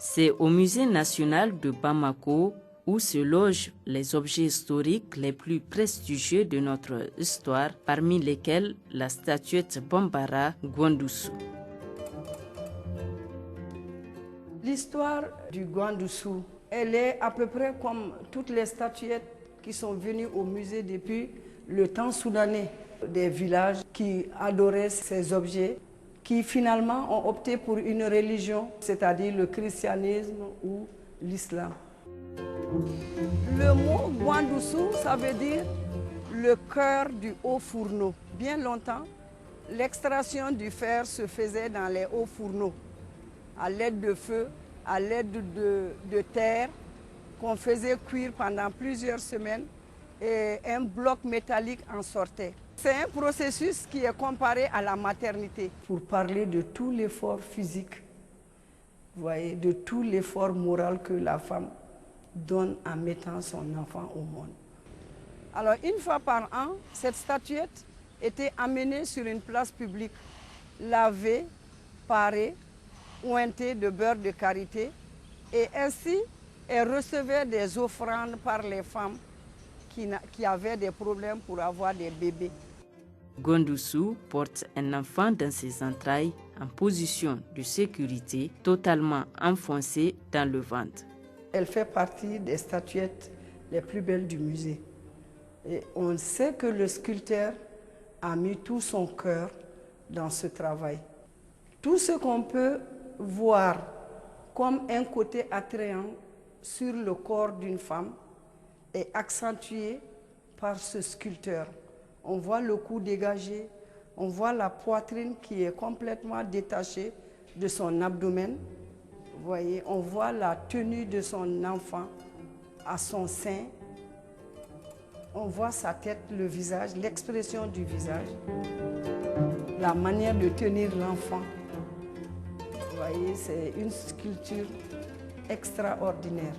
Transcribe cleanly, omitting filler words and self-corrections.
C'est au Musée national de Bamako où se logent les objets historiques les plus prestigieux de notre histoire, parmi lesquels la statuette Bambara Gouandoussou. L'histoire du Gouandoussou, elle est à peu près comme toutes les statuettes qui sont venues au musée depuis le temps soudanais. Des villages qui adoraient ces objets, qui finalement ont opté pour une religion, c'est-à-dire le christianisme ou l'islam. Le mot Gouandoussou, ça veut dire le cœur du haut fourneau. Bien longtemps, l'extraction du fer se faisait dans les hauts fourneaux, à l'aide de feu, à l'aide de terre, qu'on faisait cuire pendant plusieurs semaines et un bloc métallique en sortait. C'est un processus qui est comparé à la maternité. Pour parler de tout l'effort physique, vous voyez, de tout l'effort moral que la femme donne en mettant son enfant au monde. Alors une fois par an, cette statuette était amenée sur une place publique, lavée, parée, ointée de beurre de karité, et ainsi elle recevait des offrandes par les femmes qui avaient des problèmes pour avoir des bébés. Gouandoussou porte un enfant dans ses entrailles en position de sécurité, totalement enfoncé dans le ventre. Elle fait partie des statuettes les plus belles du musée. Et on sait que le sculpteur a mis tout son cœur dans ce travail. Tout ce qu'on peut voir comme un côté attrayant sur le corps d'une femme est accentué par ce sculpteur. On voit le cou dégagé, on voit la poitrine qui est complètement détachée de son abdomen. Vous voyez, on voit la tenue de son enfant à son sein. On voit sa tête, le visage, l'expression du visage, la manière de tenir l'enfant. Vous voyez, c'est une sculpture extraordinaire.